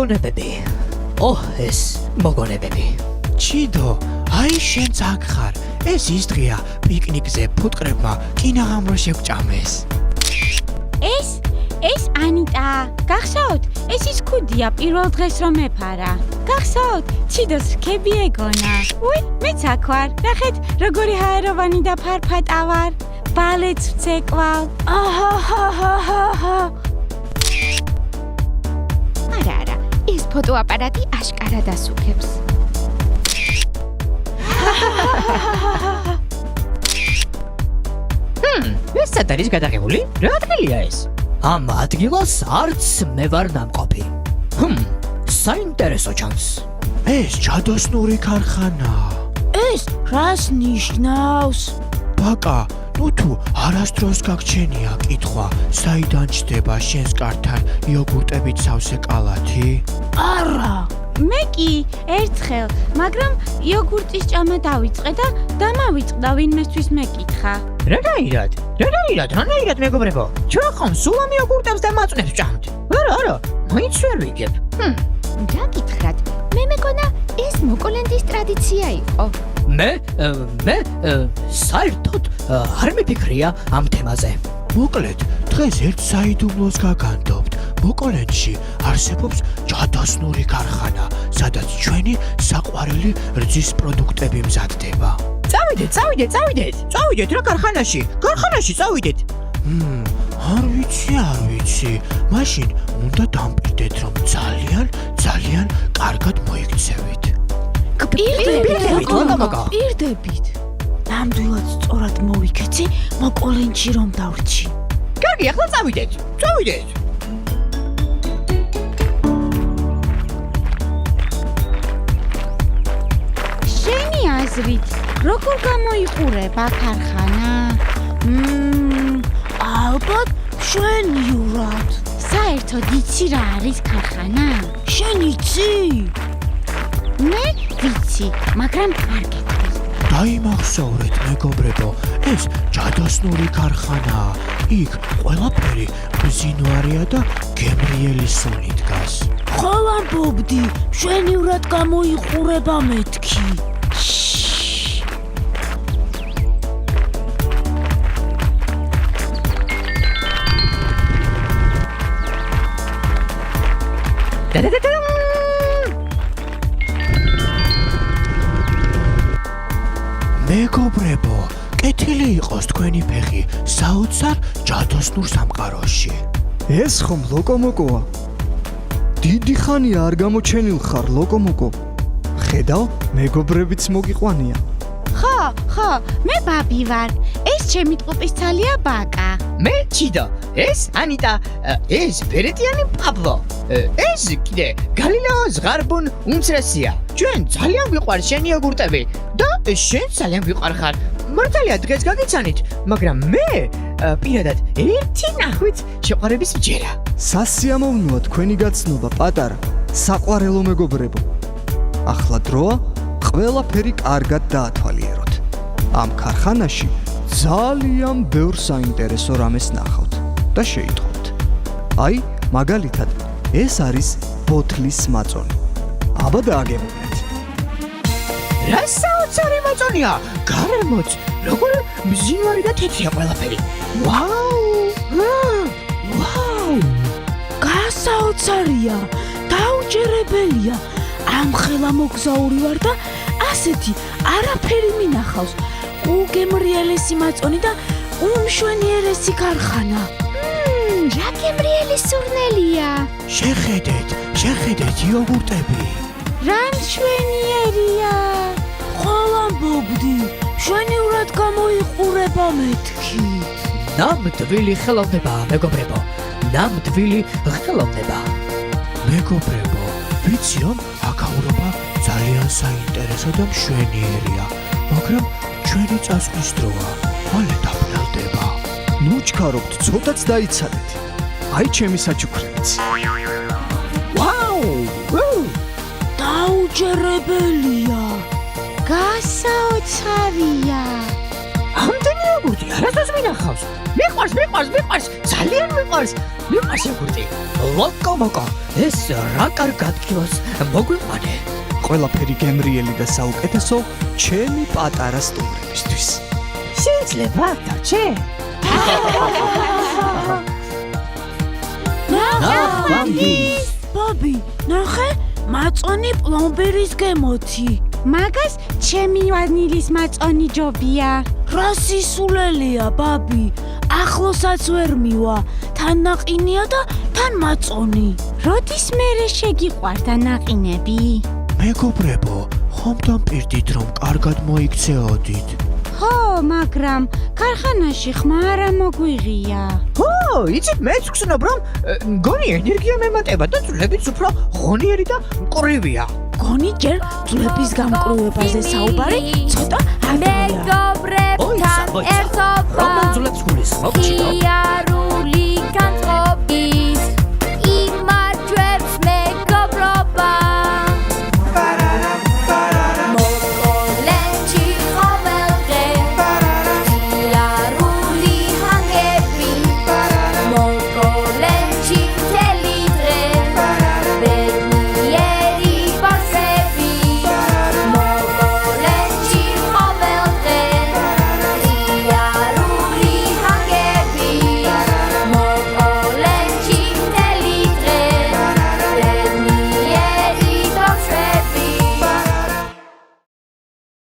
მოგონებები. ეს მოგონებები. ჩიდო, აი შენც აქ ხარ. ეს ის დღეა პიკნიკზე ფუტკრებმა კინაღამრო შეგვჭამეს. ეს ანიტა, გახსოვთ? ეს ის ქუდია პირველ დღეს რომ ეფარა. გახსოვთ? ჩიდოს რქები ეგონა. მეც აქ ვარ. ნახეთ, როგორი ჰაეროვანი და ფარფატა ვარ. ბალეტს ვცეკვალ. აჰა. არა, ეს ფოტოაპარატი აშკარად ასუქებს. ეს სად არის გადაღებული? რა ადგილია ეს? ამ ადგილას არც მე ვარ ნამყოფი. საინტერესო ჩანს. ეს ჯადოსნური ქარხანაა. ეს რას ნიშნავს? ბაკა, თუ არასდროს გაგჩენია კითხვა, საიდან ჩდება შენს კართან იოგურტებით სავსე კალათი? არა. მე კი ერთხელ, მაგრამ იოგურტის ჭამა დავიწყე და დამავიწყდა ვინმესთვის მეკითხა. რანაირად მეგობრებო? ჩვენ ხომ სულ ამ იოგურტებს და მაწვნებს ჭამთ? არა, მაინც ვერ ვიგებ. რა გითხრათ? მე მეგონა ეს მოკოლენდის ტრადიცია იყო. მე საერთოდ არ მიფიქრია ამ თემაზე. მოკლედ, დღეს ერთ საიდუმლოს გაგანდობთ. მოკოლენდში არსებობს ჯადოსნური ქარხანა, სადაც ჩვენი საყვარელი რძის პროდუქტები მზადდება. წავიდეთ რა ქარხანაში. ქარხანაში წავიდეთ. არ ვიცი. მაშინ უნდა დამპირდეთ, რომ ძალიან კარგად მოიქცევით. პირდებით. ნამდვილად სწორად მოვიქეცი მოკოლენდში რომ დავრჩი. კარგი, ახლა წავიდეთ. შენი აზრით, როგორ გამოიყურება ქარხანა? ალბათ შვენიურად. საერთოდ იცი რა არის ქარხანა? შენ იცი? მე ვიცი, მაგრამ არ გეტყვი. დაიმახსოვრეთ, მეგობრებო, ეს ჯადოსნური ქარხანაა. იქ ყველაფერი ბზინვარია და გემრიელი სუნი დგას. ხო ამბობდი, შვენიურად გამოიყურება მეთქი. მეგობრებო, კეთილი იყოს თქვენი ფეხი საოცარ ჯადოსნურ სამყაროში. ეს ხომ ლოკომოკოა? დიდი ხანია არ გამოჩენილ ხარ ლოკომოკო. ხედავ, მეგობრებიც მოგიყვანია. ხო, მე ბაბი ვარ. ეს ჩემი ტყუპის ცალია ბაკა. მე ჩიდო, ეს ანიტა, ეს ბერეტიანი პაბლო. ეს კიდე გალილეო ზღარბუნ უმცროსია. ჩვენ ძალიან გვიყვარს შენი იოგურტები და შენ ძალიან გვიყვარხარ. მართალია დღეს გაგიცანით, მაგრამ მე პირადად ერთი ნახვით შეყვარების მჯერა. სასიამოვნოა თქვენი გაცნობა, პატარა, საყვარელო მეგობრებო. ახლა დროა ყველაფერი კარგად დაათვალიეროთ. ამ ქარხანაში ძალიან ბევრ საინტერესო რამეს ნახავთ და შეიტყობთ. აი, მაგალითად, ეს არის ბოთლის მაწონი. აბა დააგებინეთ. რა საოცარი მაწონია! გარემოც როგორ მზინვარი და თეთრია ყველაფერი. ვაუ! გასაოცარია, დაუჯერებელია. ამხელა მოგზაური ვარ და ასეთი არაფერი მინახავს. უგემრიელესი მაწონი და უმშვენიერესი ქარხანა. რა გემრიელი სურნელია. შეხედეთ იოგურტები. რა მშვენიერია. ხო ამბობდი, შვენიურად გამოიყურება მეთქი. ნამდვილი ხელოვნება, მეგობრებო. მეგობრებო, ვიცი რომ აქაურობა ძალიან საინტერესო და მშვენიერია, მაგრამ ჩვენი წასვლის დროა, მალე დაბნელდება. ნუ ჩქარობთ, ცოტაც დაიცადეთ. აი ჩემი საჩუქრებიც. ვაუ! დაუჯერებელია. გასაოცარია. ამდენი იოგურტი არა არასდროს მინახავს. მიყვარს, ძალიან მიყვარს იოგურტი. ლოკო, ეს რა კარგად გილოს მოგვიყვანე. ყველაფერი გემრიელი და საუკეთესო ჩემი პატარა სტუმრებისთვის. შეიძლება დაჩე? ბაბი, ნახე, მაწონი პლომბერის გემოთი. მაგას ჩემი ვანილის მაწონი ჯობია. რა სისულელია, ბაბი. ახლოსაც ვერ მივა. თან ნაყინია და თან მაწონი. როდის მერე შეგიყვარდა ნაყინები? მეგობრებო, ხომ დამპირდით რომ კარგად მოიქცეოდით? ხო, მაგრამ ქარხანაში ხმა არა მოგვიღია. იცით მეც ვგრძნობ რომ გონი ენერგია მემატება და ძვლებიც უფრო ღონიერი და მკვრივია. გონი ჯერ ძვლების გამკრუებაზე საუბარი ცოტა ადვილია. ოი, საბოჭა. რომელ ძვლებს გულისხმობ, ჩიტო? იარული განწყო